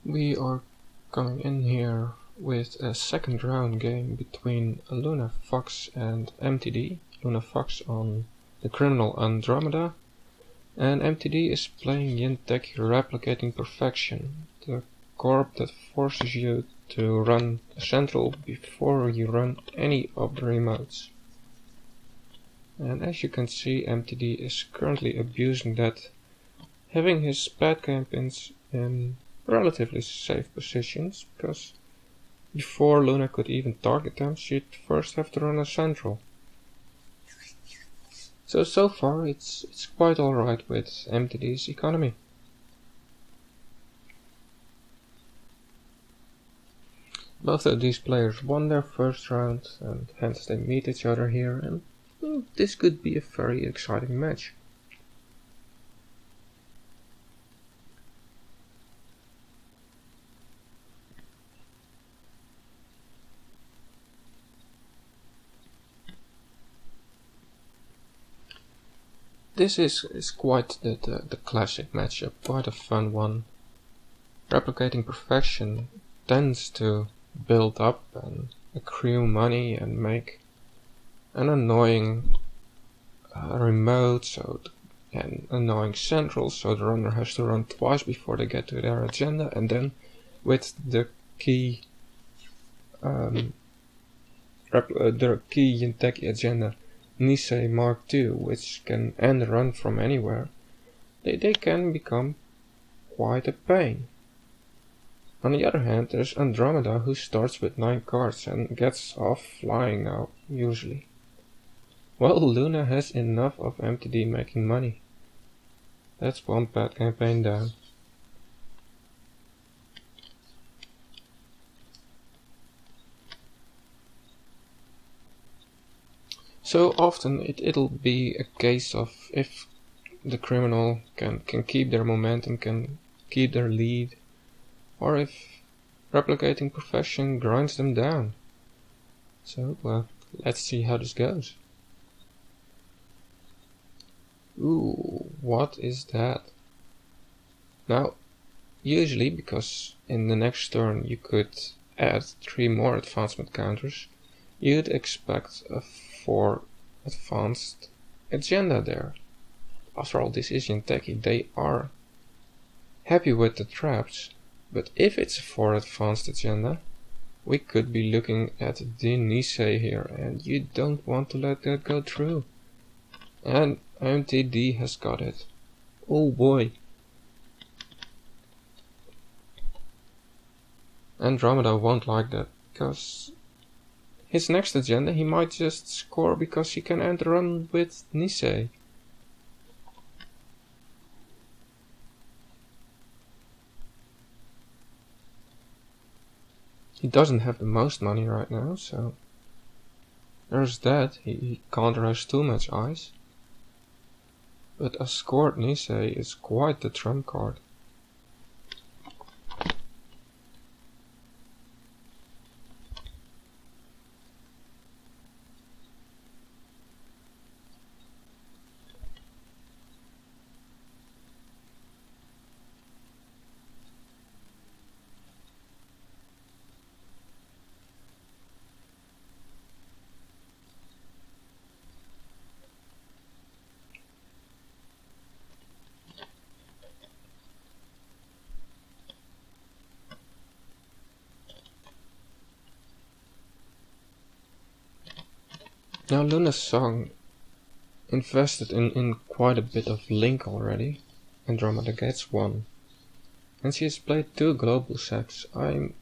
We are coming in here with a second round game between Luna Fox and MTD. Luna Fox on the criminal Andromeda, and MTD is playing jinteki Replicating Perfection, the corp that forces you to run a central before you run any of the remotes. And as you can see, MTD is currently abusing that, having his pad campaigns in relatively safe positions, because before Luna could even target them, she'd first have to run a central. So far it's quite alright with MTD's economy. Both of these players won their first round, and hence they meet each other here, and this could be a very exciting match. This is quite the classic matchup, quite a fun one. Replicating Perfection tends to build up and accrue money and make an annoying remote, and annoying central, so the runner has to run twice before they get to their agenda, and then with the key jinteki agenda Nisei Mark II, which can end run from anywhere, they can become quite a pain. On the other hand, there's Andromeda, who starts with 9 cards and gets off flying now, usually. Well, Luna has enough of MTD making money. That's one bad campaign down. So often it'll be a case of if the criminal can keep their momentum, can keep their lead, or if Replicating Perfection grinds them down. So, let's see how this goes. Ooh, what is that? Now, usually, because in the next turn you could add 3 more advancement counters, you'd expect a 4 advanced agenda there. After all, this is jinteki, they are happy with the traps, but if it's a 4 advanced agenda, we could be looking at the Nisei here, and you don't want to let that go through. And MTD has got it. Oh boy. Andromeda won't like that, because his next agenda he might just score because he can end run with Nisei. He doesn't have the most money right now, so there's that. He can't rush too much ice. But a scored Nisei is quite the trump card. Now Luna's song invested in quite a bit of link already. Andromeda gets 1. And she has played 2 global sets. I'm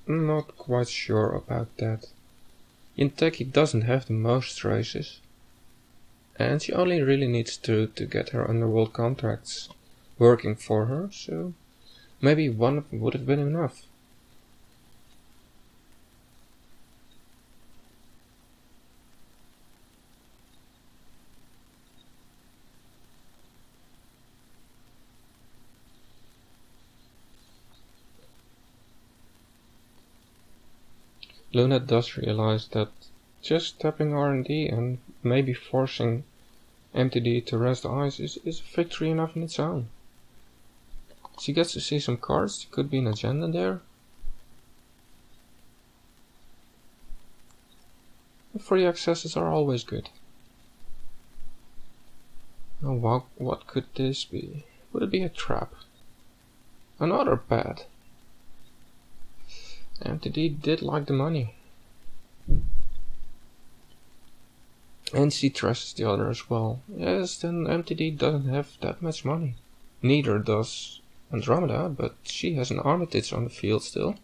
not quite sure about that. Jinteki doesn't have the most races, and she only really needs to get her underworld contracts working for her, so maybe 1 of them would have been enough. Luna does realize that just tapping R&D and maybe forcing MTD to rest ice is victory enough in its own. She gets to see some cards, there could be an agenda there. Free accesses are always good. Oh wow, what could this be? Would it be a trap? Another pad. MTD did like the money. And she trusts the other as well. Yes, then MTD doesn't have that much money. Neither does Andromeda, but she has an Armitage on the field still.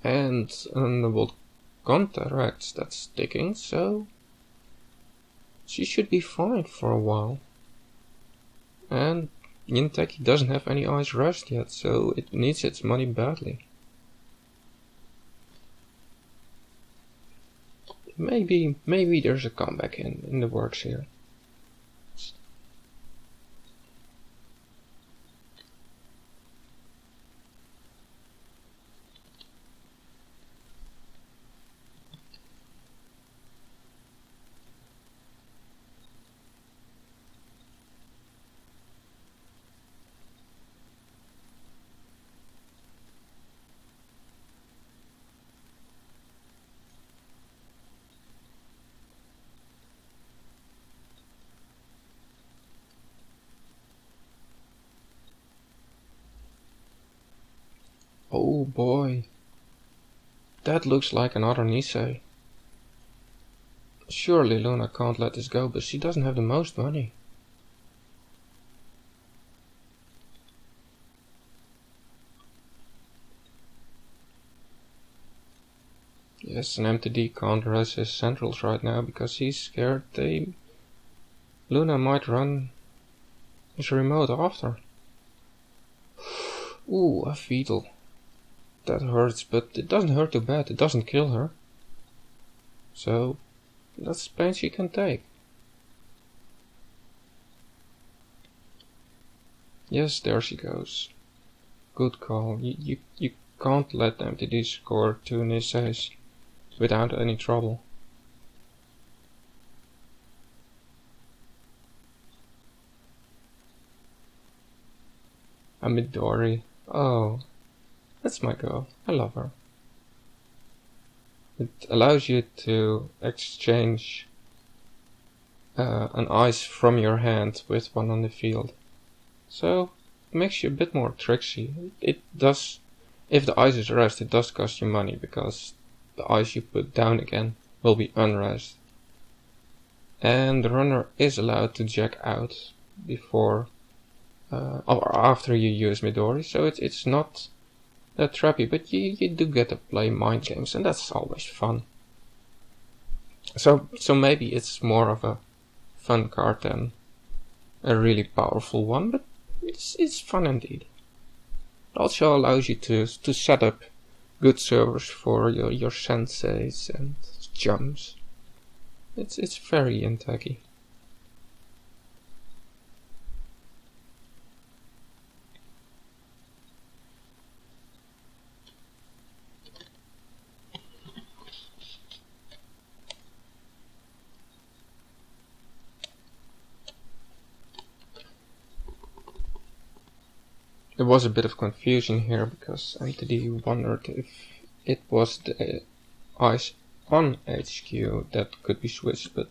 And an Underworld Contracts that's sticking, so she should be fine for a while. And jinteki doesn't have any ice rust yet, so it needs its money badly. Maybe there's a comeback in the works here. Oh boy, that looks like another Nisei. Surely Luna can't let this go, but she doesn't have the most money. Yes, and MTD can't rush his centrals right now because he's scared Luna might run his remote after. Ooh, a fetal. That hurts, but it doesn't hurt too bad, it doesn't kill her. So, that's pain she can take. Yes, there she goes. Good call. You can't let MTD score 2 Niseis without any trouble. A Midori. Oh, that's my girl. I love her. It allows you to exchange an ice from your hand with one on the field. So, it makes you a bit more tricksy. It does, if the ice is rest, it does cost you money because the ice you put down again will be unrest. And the runner is allowed to jack out before or after you use Midori, so it's not that trappy, but you do get to play mind games, and that's always fun. So maybe it's more of a fun card than a really powerful one, but it's fun indeed. It also allows you to set up good servers for your senseis and jumps. It's very jinteki. There was a bit of confusion here because MTD wondered if it was the ice on HQ that could be switched, but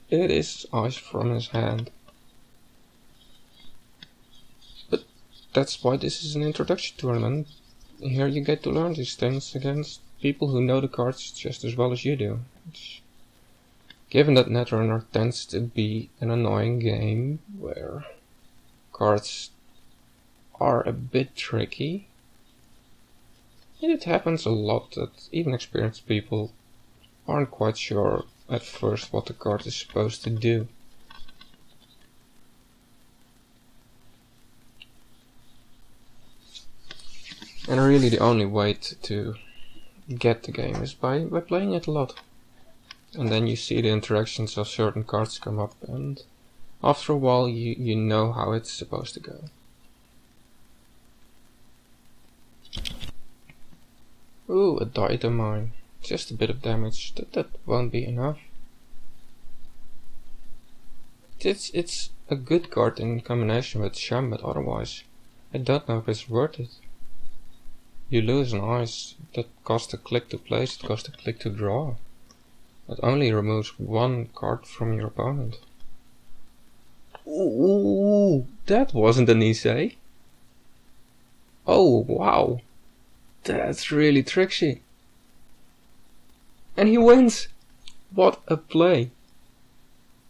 it is ice from his hand. But that's why this is an introduction tournament. Here you get to learn these things against people who know the cards just as well as you do. Given that Netrunner tends to be an annoying game where cards are a bit tricky, and it happens a lot that even experienced people aren't quite sure at first what the card is supposed to do. And really the only way to get the game is by playing it a lot. And then you see the interactions of certain cards come up, and after a while you know how it's supposed to go. Ooh, a Dynamine. Just a bit of damage. That won't be enough. It's a good card in combination with Sham, but otherwise I don't know if it's worth it. You lose an ice that costs a click to place, it costs a click to draw. It only removes one card from your opponent. Ooh, that wasn't an easy. Oh wow, that's really tricksy. And he wins! What a play!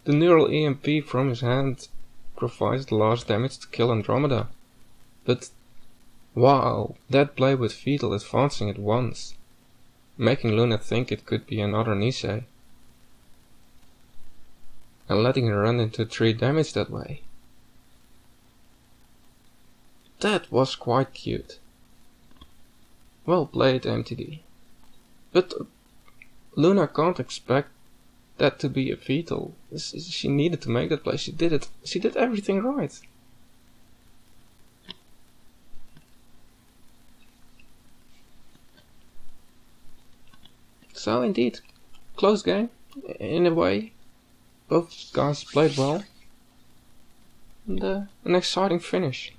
The neural EMP from his hand provides the last damage to kill Andromeda. But wow, that play with Fetal advancing it once, making Luna think it could be another Nisei, and letting her run into 3 damage that way. That was quite cute. Well played, MTD. But Luna can't expect that to be a Fetal. She needed to make that play. She did it. She did everything right. So indeed, close game, in a way. Both guys played well. And an exciting finish.